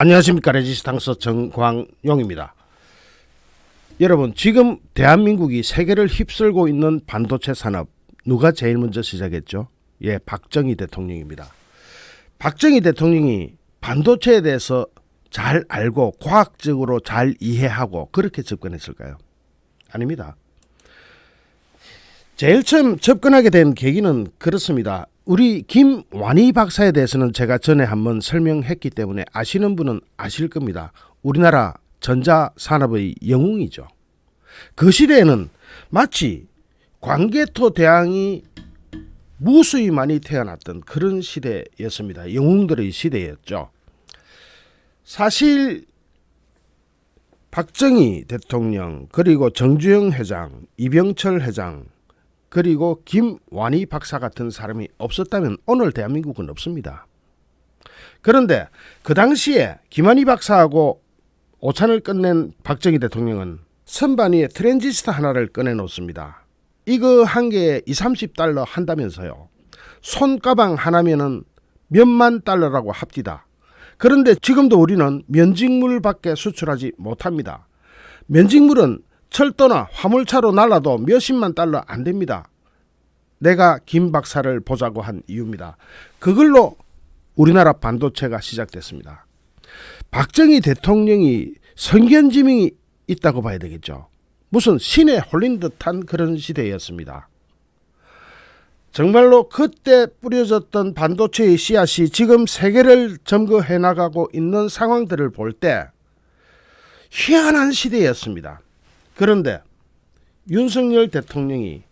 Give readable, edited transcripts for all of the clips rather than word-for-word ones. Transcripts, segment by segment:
안녕하십니까. 레지스탕스 정광용입니다. 여러분, 지금 대한민국이 세계를 휩쓸고 있는 반도체 산업 누가 제일 먼저 시작했죠? 예, 박정희 대통령입니다. 박정희 대통령이 반도체에 대해서 잘 알고 과학적으로 잘 이해하고 그렇게 접근했을까요? 아닙니다. 제일 처음 접근하게 된 계기는 그렇습니다. 우리 김완희 박사에 대해서는 제가 전에 한번 설명했기 때문에 아시는 분은 아실 겁니다. 우리나라 전자산업의 영웅이죠. 그 시대에는 마치 광개토 대왕이 무수히 많이 태어났던 그런 시대였습니다. 영웅들의 시대였죠. 사실 박정희 대통령, 그리고 정주영 회장, 이병철 회장, 그리고 김완희 박사 같은 사람이 없었다면 오늘 대한민국은 없습니다. 그런데 그 당시에 김완희 박사하고 오찬을 끝낸 박정희 대통령은 선반위에 트랜지스터 하나를 꺼내놓습니다. 이거 한 개에 20-30달러 한다면서요. 손가방 하나면은 몇만 달러라고 합디다. 그런데 지금도 우리는 면직물밖에 수출하지 못합니다. 면직물은 철도나 화물차로 날라도 몇십만 달러 안 됩니다. 내가 김 박사를 보자고 한 이유입니다. 그걸로 우리나라 반도체가 시작됐습니다. 박정희 대통령이 선견지명이 있다고 봐야 되겠죠. 무슨 신에 홀린 듯한 그런 시대였습니다. 정말로 그때 뿌려졌던 반도체의 씨앗이 지금 세계를 점거해 나가고 있는 상황들을 볼 때 희한한 시대였습니다. 그런데 윤석열 대통령이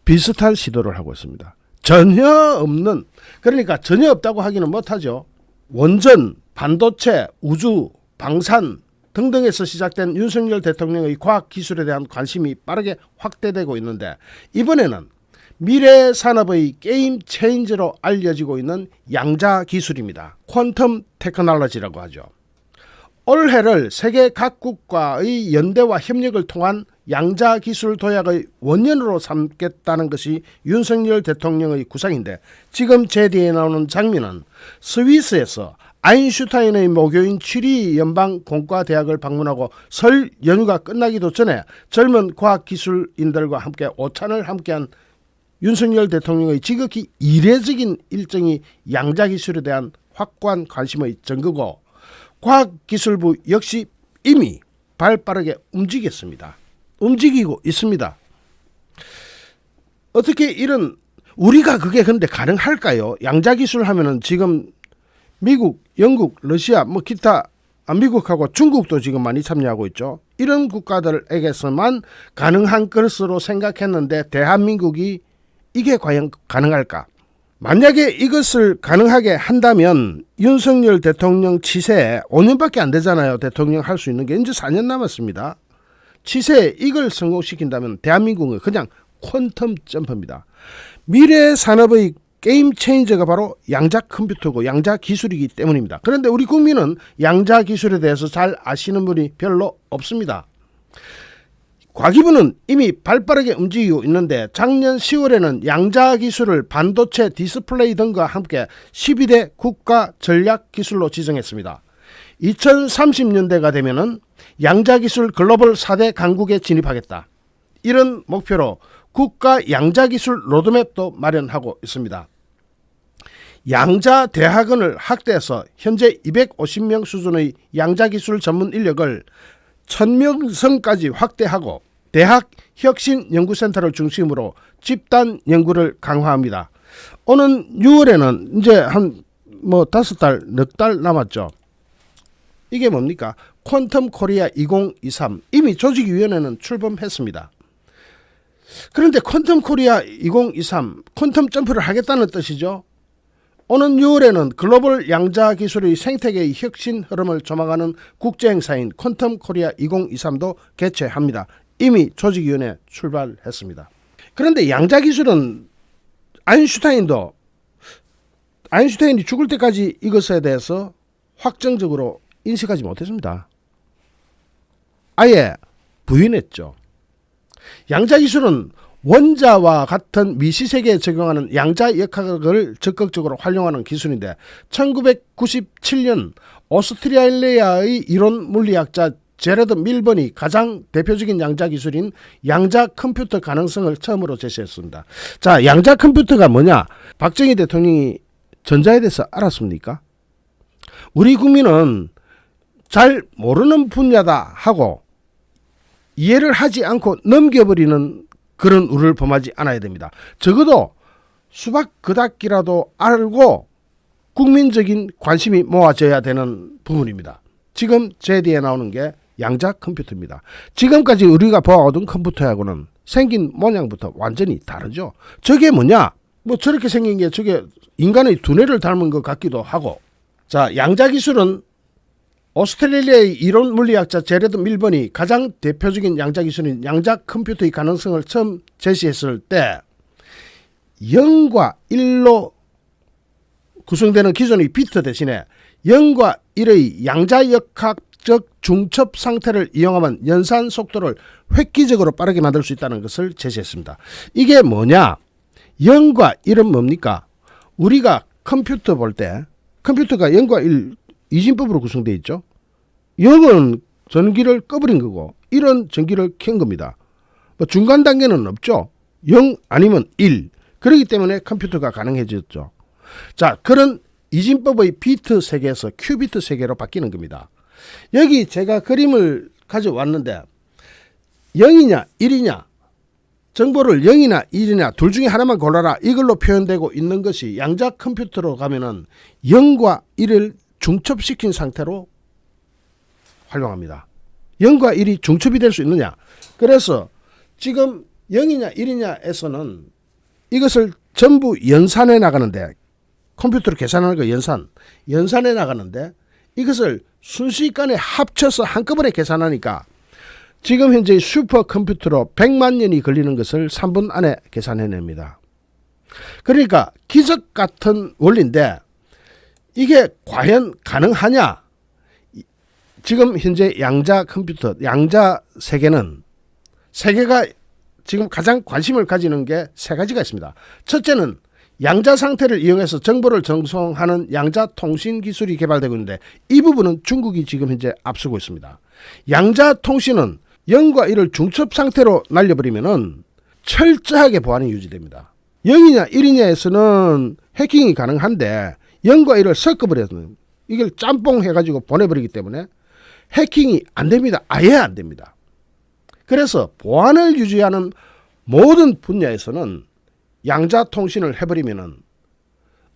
비슷한 시도를 하고 있습니다. 전혀 없는, 그러니까 전혀 없다고 하기는 못하죠. 원전, 반도체, 우주, 방산 등등에서 시작된 윤석열 대통령의 과학기술에 대한 관심이 빠르게 확대되고 있는데, 이번에는 미래 산업의 게임 체인저로 알려지고 있는 양자 기술입니다. 퀀텀 테크놀로지라고 하죠. 올해를 세계 각국과의 연대와 협력을 통한 양자 기술 도약의 원년으로 삼겠다는 것이 윤석열 대통령의 구상인데, 지금 제 뒤에 나오는 장면은 스위스에서 아인슈타인의 모교인 취리 연방공과대학을 방문하고 설 연휴가 끝나기도 전에 젊은 과학기술인들과 함께 오찬을 함께한 윤석열 대통령의 지극히 이례적인 일정이 양자기술에 대한 확고한 관심의 증거고, 과학기술부 역시 이미 발빠르게 움직이고 있습니다. 어떻게 이런, 우리가 그게 근데 가능할까요? 양자기술 하면은 지금 미국, 영국, 러시아, 기타, 미국하고 중국도 지금 많이 참여하고 있죠. 이런 국가들에게서만 가능한 것으로 생각했는데 대한민국이 이게 과연 가능할까? 만약에 이것을 가능하게 한다면 윤석열 대통령 치세에 5년밖에 안 되잖아요. 대통령 할 수 있는 게 이제 4년 남았습니다. 치세에 이걸 성공시킨다면 대한민국은 그냥 퀀텀 점프입니다. 미래 산업의 게임 체인저가 바로 양자 컴퓨터고 양자 기술이기 때문입니다. 그런데 우리 국민은 양자 기술에 대해서 잘 아시는 분이 별로 없습니다. 과기부는 이미 발빠르게 움직이고 있는데, 작년 10월에는 양자 기술을 반도체, 디스플레이 등과 함께 12대 국가 전략 기술로 지정했습니다. 2030년대가 되면은 양자 기술 글로벌 4대 강국에 진입하겠다. 이런 목표로 국가 양자 기술 로드맵도 마련하고 있습니다. 양자 대학원을 확대해서 현재 250명 수준의 양자 기술 전문 인력을 1000명선까지 확대하고 대학 혁신연구센터를 중심으로 집단 연구를 강화합니다. 오는 6월에는 이제 한 5달, 4달 남았죠. 이게 뭡니까? 퀀텀 코리아 2023, 이미 조직위원회는 출범했습니다. 그런데 퀀텀 코리아 2023, 퀀텀 점프를 하겠다는 뜻이죠. 오는 6월에는 글로벌 양자 기술의 생태계의 혁신 흐름을 조망하는 국제행사인 퀀텀 코리아 2023도 개최합니다. 이미 조직위원회 출발했습니다. 그런데 양자 기술은 아인슈타인이 죽을 때까지 이것에 대해서 확정적으로 인식하지 못했습니다. 아예 부인했죠. 양자 기술은 원자와 같은 미시세계에 적용하는 양자 역학을 적극적으로 활용하는 기술인데 1997년 오스트레일리아의 이론 물리학자 제러드 밀번이 가장 대표적인 양자 기술인 양자 컴퓨터 가능성을 처음으로 제시했습니다. 자, 양자 컴퓨터가 뭐냐? 박정희 대통령이 전자에 대해서 알았습니까? 우리 국민은 잘 모르는 분야다 하고 이해를 하지 않고 넘겨버리는 그런 우를 범하지 않아야 됩니다. 적어도 수박 그닥기라도 알고 국민적인 관심이 모아져야 되는 부분입니다. 지금 제 뒤에 나오는 게 양자 컴퓨터입니다. 지금까지 우리가 보아오던 컴퓨터하고는 생긴 모양부터 완전히 다르죠. 저게 뭐냐? 뭐 저렇게 생긴 게 저게 인간의 두뇌를 닮은 것 같기도 하고. 자, 양자 기술은 오스트레일리아의 이론 물리학자 제러드 밀번이 가장 대표적인 양자 기술인 양자 컴퓨터의 가능성을 처음 제시했을 때 0과 1로 구성되는 기존의 비트 대신에 0과 1의 양자역학적 중첩 상태를 이용하면 연산 속도를 획기적으로 빠르게 만들 수 있다는 것을 제시했습니다. 이게 뭐냐? 0과 1은 뭡니까? 우리가 컴퓨터 볼 때 컴퓨터가 0과 1 이진법으로 구성되어 있죠. 0은 전기를 꺼버린 거고 1은 전기를 켠 겁니다. 뭐 중간 단계는 없죠. 0 아니면 1. 그렇기 때문에 컴퓨터가 가능해졌죠. 자, 그런 이진법의 비트 세계에서 큐비트 세계로 바뀌는 겁니다. 여기 제가 그림을 가져왔는데 0이냐 1이냐 정보를 0이나 1이나 둘 중에 하나만 골라라 이걸로 표현되고 있는 것이 양자 컴퓨터로 가면은 0과 1을 중첩시킨 상태로 활용합니다. 0과 1이 중첩이 될 수 있느냐? 그래서 지금 0이냐 1이냐에서는 이것을 전부 연산해 나가는데 컴퓨터로 계산하는 거 연산해 나가는데 이것을 순식간에 합쳐서 한꺼번에 계산하니까 지금 현재 슈퍼컴퓨터로 100만 년이 걸리는 것을 3분 안에 계산해냅니다. 그러니까 기적 같은 원리인데 이게 과연 가능하냐? 지금 현재 양자 컴퓨터, 양자 세계는 세계가 지금 가장 관심을 가지는 게 세 가지가 있습니다. 첫째는 양자 상태를 이용해서 정보를 전송하는 양자 통신 기술이 개발되고 있는데 이 부분은 중국이 지금 현재 앞서고 있습니다. 양자 통신은 0과 1을 중첩 상태로 날려버리면은 철저하게 보안이 유지됩니다. 0이냐 1이냐에서는 해킹이 가능한데 0과 1을 섞어버려서는 이걸 짬뽕 해가지고 보내버리기 때문에 해킹이 안 됩니다. 아예 안 됩니다. 그래서 보안을 유지하는 모든 분야에서는 양자 통신을 해버리면은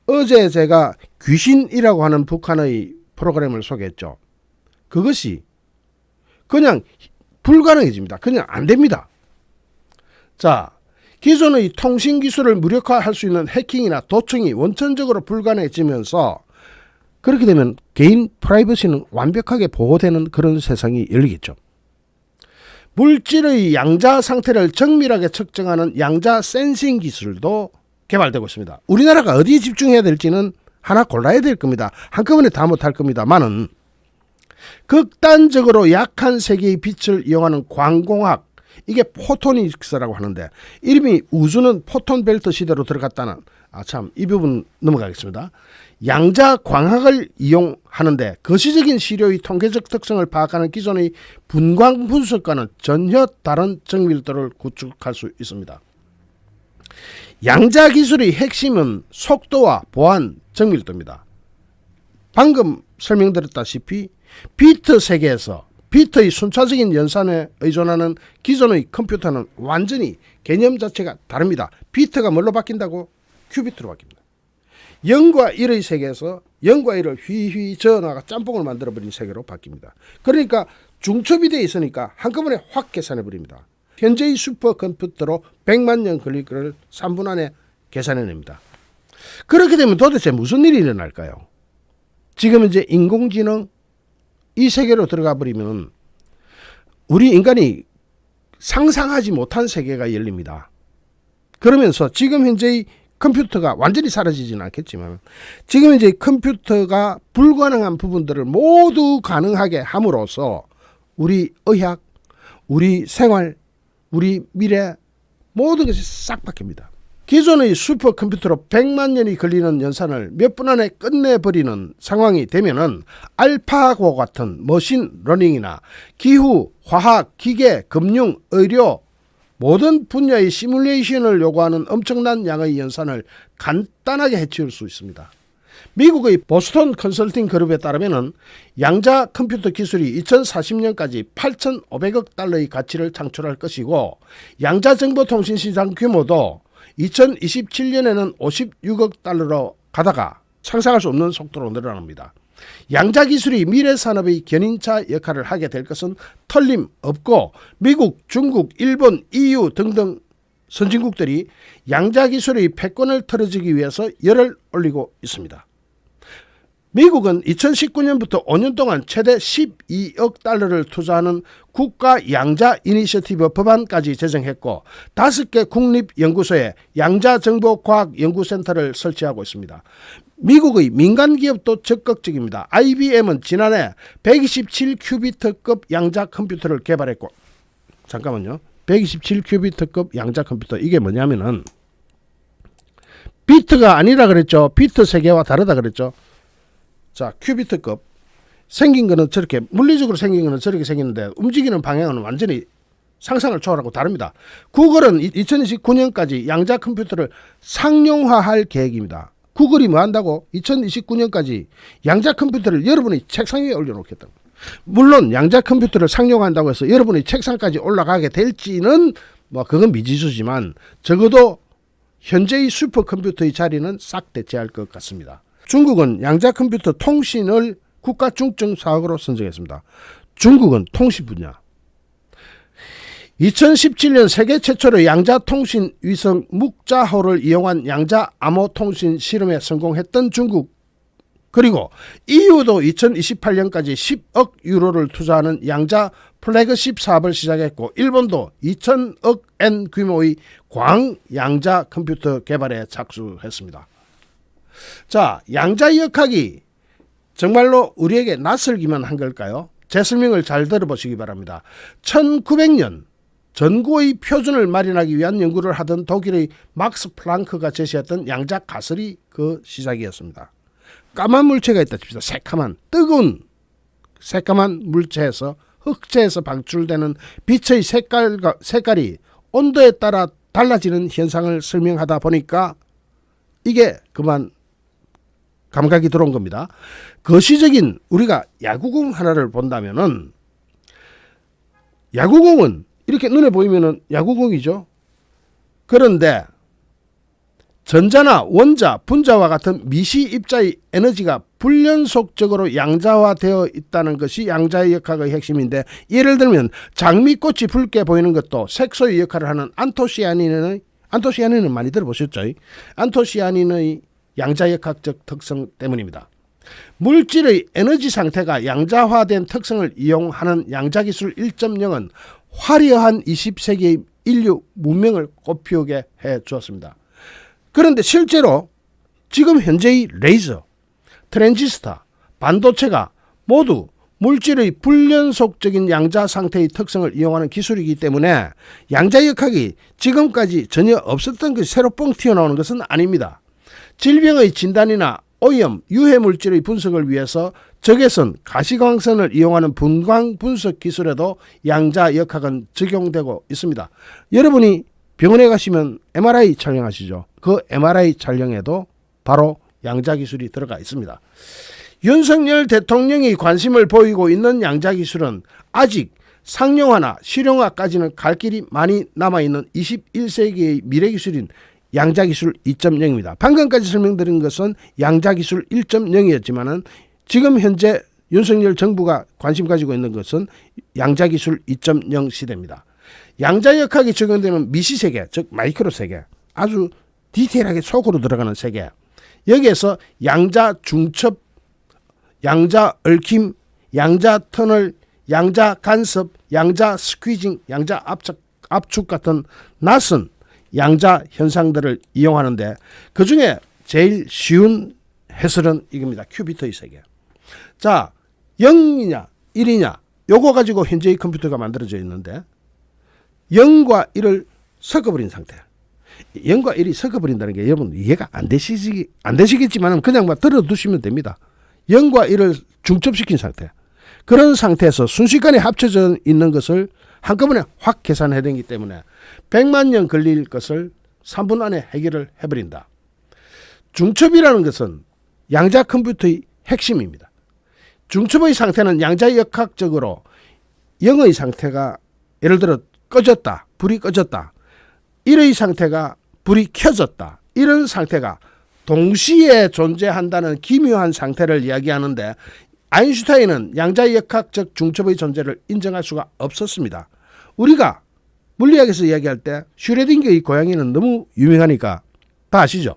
어제 제가 귀신이라고 하는 북한의 프로그램을 소개했죠. 그것이 그냥 불가능해집니다. 그냥 안 됩니다. 자, 기존의 통신 기술을 무력화할 수 있는 해킹이나 도청이 원천적으로 불가능해지면서 그렇게 되면 개인 프라이버시는 완벽하게 보호되는 그런 세상이 열리겠죠. 물질의 양자 상태를 정밀하게 측정하는 양자 센싱 기술도 개발되고 있습니다. 우리나라가 어디에 집중해야 될지는 하나 골라야 될 겁니다. 한꺼번에 다 못할 겁니다만은 극단적으로 약한 세계의 빛을 이용하는 광공학, 이게 포토닉스라고 하는데 이름이 우주는 포톤 벨트 시대로 들어갔다는, 이 부분 넘어가겠습니다. 양자 광학을 이용하는데 거시적인 시료의 통계적 특성을 파악하는 기존의 분광 분석과는 전혀 다른 정밀도를 구축할 수 있습니다. 양자 기술의 핵심은 속도와 보안, 정밀도입니다. 방금 설명드렸다시피 비트 세계에서 비트의 순차적인 연산에 의존하는 기존의 컴퓨터는 완전히 개념 자체가 다릅니다. 비트가 뭘로 바뀐다고? 큐비트로 바뀝니다. 0과 1의 세계에서 0과 1을 휘휘 저어나가 짬뽕을 만들어버린 세계로 바뀝니다. 그러니까 중첩이 되어 있으니까 한꺼번에 확 계산해버립니다. 현재의 슈퍼컴퓨터로 100만 년 걸릴 것을 3분 안에 계산해냅니다. 그렇게 되면 도대체 무슨 일이 일어날까요? 지금 이제 인공지능 이 세계로 들어가 버리면 우리 인간이 상상하지 못한 세계가 열립니다. 그러면서 지금 현재의 컴퓨터가 완전히 사라지지는 않겠지만 지금 이제 컴퓨터가 불가능한 부분들을 모두 가능하게 함으로써 우리 의학, 우리 생활, 우리 미래 모든 것이 싹 바뀝니다. 기존의 슈퍼컴퓨터로 100만 년이 걸리는 연산을 몇 분 안에 끝내버리는 상황이 되면은 알파고 같은 머신러닝이나 기후, 화학, 기계, 금융, 의료 모든 분야의 시뮬레이션을 요구하는 엄청난 양의 연산을 간단하게 해치울 수 있습니다. 미국의 보스턴 컨설팅 그룹에 따르면 양자 컴퓨터 기술이 2040년까지 8,500억 달러의 가치를 창출할 것이고 양자 정보통신 시장 규모도 2027년에는 56억 달러로 가다가 상상할 수 없는 속도로 늘어납니다. 양자 기술이 미래 산업의 견인차 역할을 하게 될 것은 틀림없고 미국, 중국, 일본, EU 등등 선진국들이 양자 기술의 패권을 틀어주기 위해서 열을 올리고 있습니다. 미국은 2019년부터 5년 동안 최대 12억 달러를 투자하는 국가 양자 이니셔티브 법안까지 제정했고 5개 국립연구소에 양자정보과학연구센터를 설치하고 있습니다. 미국의 민간기업도 적극적입니다. IBM은 지난해 127큐비트급 양자 컴퓨터를 개발했고 잠깐만요. 127큐비트급 양자 컴퓨터 이게 뭐냐면은 비트가 아니라 그랬죠. 비트 세계와 다르다 그랬죠. 자, 큐비트급 생긴 거는 저렇게 물리적으로 생긴 거는 저렇게 생겼는데 움직이는 방향은 완전히 상상을 초월하고 다릅니다. 구글은 2029년까지 양자 컴퓨터를 상용화할 계획입니다. 구글이 뭐 한다고? 2029년까지 양자 컴퓨터를 여러분의 책상 위에 올려놓겠다. 물론 양자 컴퓨터를 상용화한다고 해서 여러분의 책상까지 올라가게 될지는 뭐 그건 미지수지만 적어도 현재의 슈퍼컴퓨터의 자리는 싹 대체할 것 같습니다. 중국은 양자 컴퓨터 통신을 국가 중증 사업으로 선정했습니다. 중국은 통신 분야. 2017년 세계 최초로 양자 통신 위성 묵자호를 이용한 양자 암호 통신 실험에 성공했던 중국, 그리고 EU도 2028년까지 10억 유로를 투자하는 양자 플래그십 사업을 시작했고 일본도 2천억 엔 규모의 광양자 컴퓨터 개발에 착수했습니다. 자, 양자역학이 정말로 우리에게 낯설기만 한 걸까요? 제 설명을 잘 들어보시기 바랍니다. 1900년 전구의 표준을 마련하기 위한 연구를 하던 독일의 막스 플랑크가 제시했던 양자 가설이 그 시작이었습니다. 까만 물체가 있다 칩시다. 새까만 뜨거운 새까만 물체에서 흑체에서 방출되는 빛의 색깔이 온도에 따라 달라지는 현상을 설명하다 보니까 이게 그만 감각이 들어온 겁니다. 거시적인 우리가 야구공 하나를 본다면은 야구공은 이렇게 눈에 보이면은 야구공이죠. 그런데 전자나 원자, 분자와 같은 미시 입자의 에너지가 불연속적으로 양자화되어 있다는 것이 양자의 역학의 핵심인데 예를 들면 장미꽃이 붉게 보이는 것도 색소의 역할을 하는 안토시아닌은 많이 들어보셨죠? 안토시아닌의 양자역학적 특성 때문입니다. 물질의 에너지 상태가 양자화된 특성을 이용하는 양자기술 1.0은 화려한 20세기의 인류 문명을 꽃피우게 해 주었습니다. 그런데 실제로 지금 현재의 레이저, 트랜지스터, 반도체가 모두 물질의 불연속적인 양자 상태의 특성을 이용하는 기술이기 때문에 양자역학이 지금까지 전혀 없었던 것이 새로 뻥 튀어나오는 것은 아닙니다. 질병의 진단이나 오염, 유해 물질의 분석을 위해서 적외선, 가시광선을 이용하는 분광 분석 기술에도 양자역학은 적용되고 있습니다. 여러분이 병원에 가시면 MRI 촬영하시죠. 그 MRI 촬영에도 바로 양자기술이 들어가 있습니다. 윤석열 대통령이 관심을 보이고 있는 양자기술은 아직 상용화나 실용화까지는 갈 길이 많이 남아있는 21세기의 미래기술인 양자기술 2.0입니다. 방금까지 설명드린 것은 양자기술 1.0이었지만 지금 현재 윤석열 정부가 관심 가지고 있는 것은 양자기술 2.0 시대입니다. 양자역학이 적용되는 미시세계, 즉 마이크로 세계, 아주 디테일하게 속으로 들어가는 세계, 여기에서 양자 중첩, 양자 얽힘, 양자 터널, 양자 간섭, 양자 스퀴징, 양자 압축 같은 낯선 양자 현상들을 이용하는데 그 중에 제일 쉬운 해설은 이겁니다. 큐비트의 세계. 자, 0이냐 1이냐 요거 가지고 현재의 컴퓨터가 만들어져 있는데 0과 1을 섞어버린 상태. 0과 1이 섞어버린다는 게 여러분 이해가 안 되시겠지만 그냥 막 들어두시면 됩니다. 0과 1을 중첩시킨 상태. 그런 상태에서 순식간에 합쳐져 있는 것을 한꺼번에 확 계산해야 되기 때문에 100만 년 걸릴 것을 3분 안에 해결을 해버린다. 중첩이라는 것은 양자 컴퓨터의 핵심입니다. 중첩의 상태는 양자역학적으로 0의 상태가 예를 들어 꺼졌다. 불이 꺼졌다. 1의 상태가 불이 켜졌다. 이런 상태가 동시에 존재한다는 기묘한 상태를 이야기하는데 아인슈타인은 양자역학적 중첩의 존재를 인정할 수가 없었습니다. 우리가 물리학에서 이야기할 때 슈레딩거의 고양이는 너무 유명하니까 다 아시죠?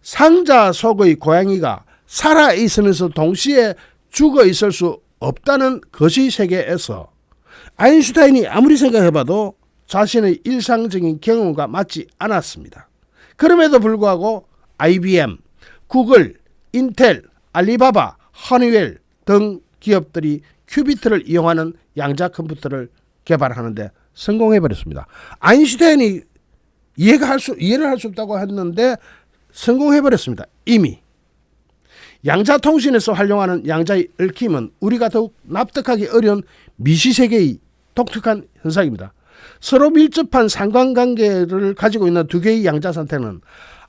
상자 속의 고양이가 살아있으면서 동시에 죽어 있을 수 없다는 거시 세계에서 아인슈타인이 아무리 생각해봐도 자신의 일상적인 경험과 맞지 않았습니다. 그럼에도 불구하고 IBM, 구글, 인텔, 알리바바, 허니웰 등 기업들이 큐비트를 이용하는 양자 컴퓨터를 개발하는데 성공해버렸습니다. 아인슈타인이 이해를 할 수 없다고 했는데 성공해버렸습니다. 이미. 양자통신에서 활용하는 양자의 얽힘은 우리가 더욱 납득하기 어려운 미시세계의 독특한 현상입니다. 서로 밀접한 상관관계를 가지고 있는 두 개의 양자 상태는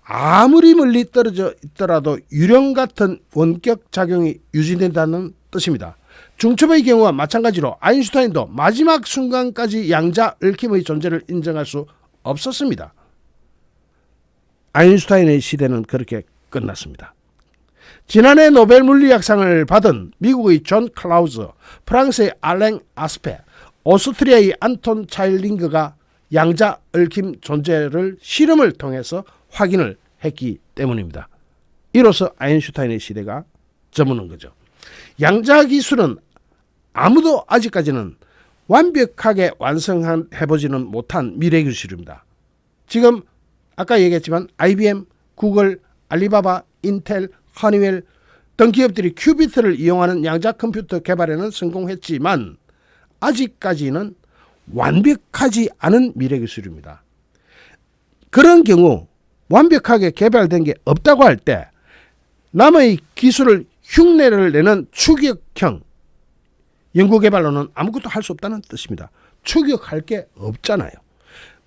아무리 멀리 떨어져 있더라도 유령 같은 원격 작용이 유지된다는 뜻입니다. 중첩의 경우와 마찬가지로 아인슈타인도 마지막 순간까지 양자 얽힘의 존재를 인정할 수 없었습니다. 아인슈타인의 시대는 그렇게 끝났습니다. 지난해 노벨 물리학상을 받은 미국의 존 클라우즈, 프랑스의 알랭 아스페, 오스트리아의 안톤 차일링거가 양자 얽힘 존재를 실험을 통해서 확인을 했기 때문입니다. 이로써 아인슈타인의 시대가 저무는 거죠. 양자 기술은 아무도 아직까지는 완벽하게 완성해보지는 못한 미래 기술입니다. 지금 아까 얘기했지만 IBM, 구글, 알리바바, 인텔, 허니웰 등 기업들이 큐비트를 이용하는 양자 컴퓨터 개발에는 성공했지만 아직까지는 완벽하지 않은 미래 기술입니다. 그런 경우 완벽하게 개발된 게 없다고 할 때 남의 기술을 흉내를 내는 추격형 연구개발로는 아무것도 할 수 없다는 뜻입니다. 추격할 게 없잖아요.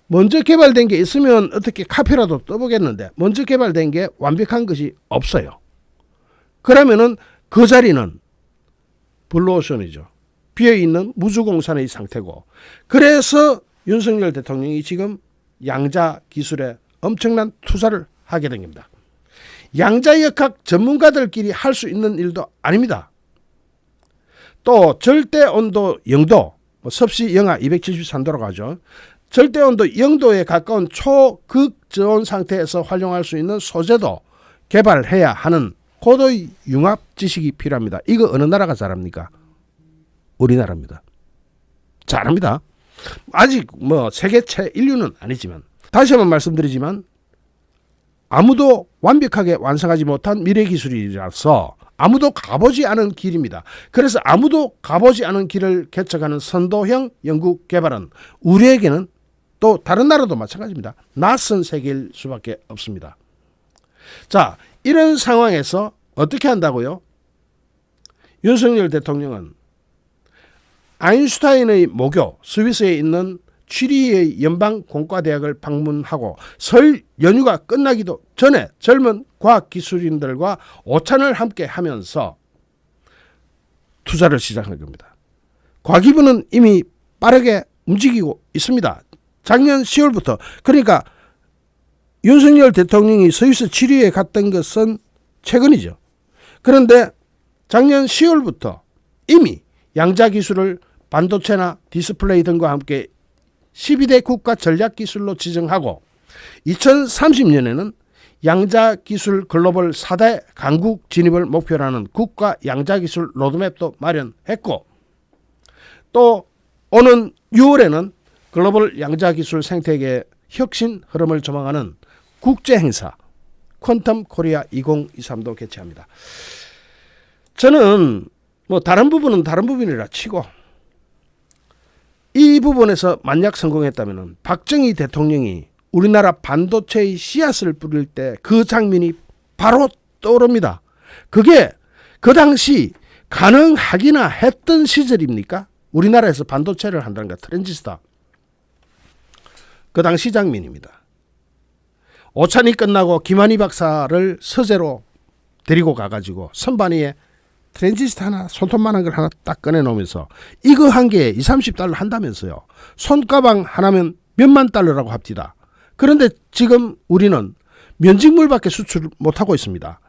먼저 개발된 게 있으면 어떻게 카피라도 떠보겠는데 먼저 개발된 게 완벽한 것이 없어요. 그러면은 그 자리는 블루오션이죠. 비어있는 무주공산의 상태고, 그래서 윤석열 대통령이 지금 양자 기술에 엄청난 투자를 하게 된 겁니다. 양자역학 전문가들끼리 할 수 있는 일도 아닙니다. 또 절대온도 0도, 섭씨 영하 273도라고 하죠. 절대온도 0도에 가까운 초극저온 상태에서 활용할 수 있는 소재도 개발해야 하는 고도의 융합 지식이 필요합니다. 이거 어느 나라가 잘합니까? 우리나라입니다. 잘합니다. 아직 세계 최인류는 아니지만, 다시 한번 말씀드리지만 아무도 완벽하게 완성하지 못한 미래 기술이라서 아무도 가보지 않은 길입니다. 그래서 아무도 가보지 않은 길을 개척하는 선도형 연구 개발은 우리에게는, 또 다른 나라도 마찬가지입니다, 낯선 세계일 수밖에 없습니다. 자, 이런 상황에서 어떻게 한다고요? 윤석열 대통령은 아인슈타인의 모교 스위스에 있는 취리히의 연방공과대학을 방문하고 설 연휴가 끝나기도 전에 젊은 과학기술인들과 오찬을 함께 하면서 투자를 시작한 겁니다. 과기부는 이미 빠르게 움직이고 있습니다. 작년 10월부터, 그러니까 윤석열 대통령이 스위스 취리히에 갔던 것은 최근이죠. 그런데 작년 10월부터 이미 양자기술을 반도체나 디스플레이 등과 함께 12대 국가 전략기술로 지정하고 2030년에는 양자기술 글로벌 4대 강국 진입을 목표로 하는 국가 양자기술 로드맵도 마련했고, 또 오는 6월에는 글로벌 양자기술 생태계 혁신 흐름을 조망하는 국제행사 퀀텀 코리아 2023도 개최합니다. 저는 다른 부분은 다른 부분이라 치고 이 부분에서 만약 성공했다면 박정희 대통령이 우리나라 반도체의 씨앗을 뿌릴 때 그 장면이 바로 떠오릅니다. 그게 그 당시 가능하기나 했던 시절입니까? 우리나라에서 반도체를 한다는 게 트랜지스터. 그 당시 장면입니다. 오찬이 끝나고 김한희 박사를 서재로 데리고 가가지고 선반 위에 트랜지스터 하나, 손톱만한 걸 하나 딱 꺼내놓으면서 이거 한 개에 20-30달러 한다면서요. 손가방 하나면 몇만 달러라고 합디다. 그런데 지금 우리는 면직물밖에 수출 못하고 있습니다.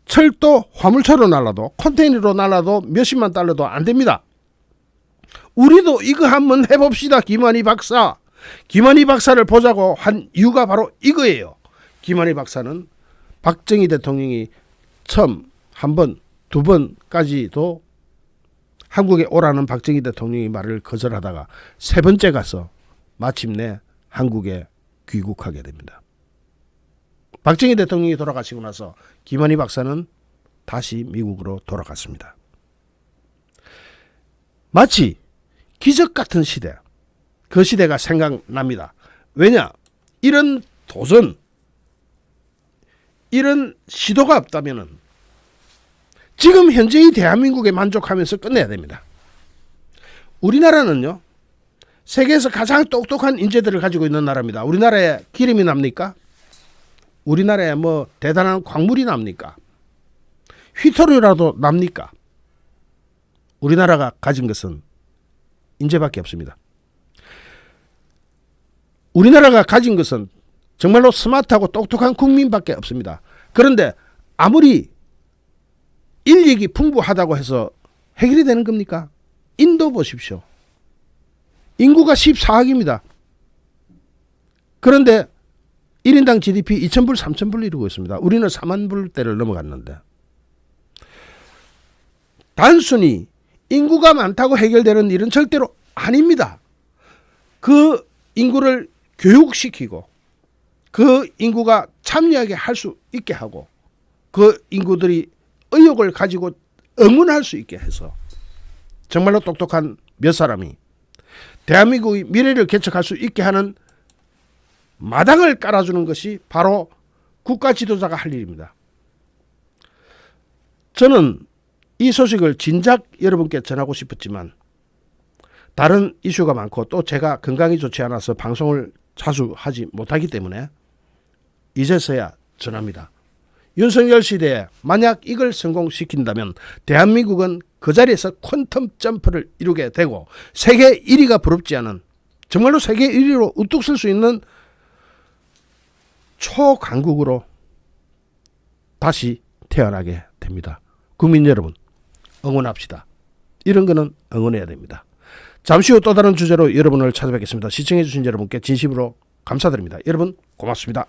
철도 화물차로 날라도 컨테이너로 날라도 몇십만 달러도 안 됩니다. 우리도 이거 한번 해봅시다. 김한희 박사. 김한희 박사를 보자고 한 이유가 바로 이거예요. 김한희 박사는 박정희 대통령이 처음 한 번, 두 번까지도 한국에 오라는 박정희 대통령의 말을 거절하다가 세 번째 가서 마침내 한국에 귀국하게 됩니다. 박정희 대통령이 돌아가시고 나서 김한희 박사는 다시 미국으로 돌아갔습니다. 마치 기적 같은 시대, 그 시대가 생각납니다. 왜냐? 이런 도전, 이런 시도가 없다면 지금 현재의 대한민국에 만족하면서 끝내야 됩니다. 우리나라는요, 세계에서 가장 똑똑한 인재들을 가지고 있는 나라입니다. 우리나라에 기름이 납니까? 우리나라에 뭐 대단한 광물이 납니까? 휘토류라도 납니까? 우리나라가 가진 것은 인재밖에 없습니다. 우리나라가 가진 것은 정말로 스마트하고 똑똑한 국민밖에 없습니다. 그런데 아무리 인력이 풍부하다고 해서 해결이 되는 겁니까? 인도 보십시오. 인구가 14억입니다. 그런데 1인당 GDP 2,000불, 3,000불 이루고 있습니다. 우리는 4만 불대를 넘어갔는데 단순히 인구가 많다고 해결되는 일은 절대로 아닙니다. 그 인구를 교육시키고 그 인구가 참여하게 할 수 있게 하고 그 인구들이 의욕을 가지고 응원할 수 있게 해서 정말로 똑똑한 몇 사람이 대한민국의 미래를 개척할 수 있게 하는 마당을 깔아주는 것이 바로 국가 지도자가 할 일입니다. 저는 이 소식을 진작 여러분께 전하고 싶었지만 다른 이슈가 많고 또 제가 건강이 좋지 않아서 방송을 자주 하지 못하기 때문에 이제서야 전합니다. 윤석열 시대에 만약 이걸 성공시킨다면 대한민국은 그 자리에서 퀀텀 점프를 이루게 되고 세계 1위가 부럽지 않은, 정말로 세계 1위로 우뚝 설 수 있는 초강국으로 다시 태어나게 됩니다. 국민 여러분, 응원합시다. 이런 거는 응원해야 됩니다. 잠시 후 또 다른 주제로 여러분을 찾아뵙겠습니다. 시청해 주신 여러분께 진심으로 감사드립니다. 여러분 고맙습니다.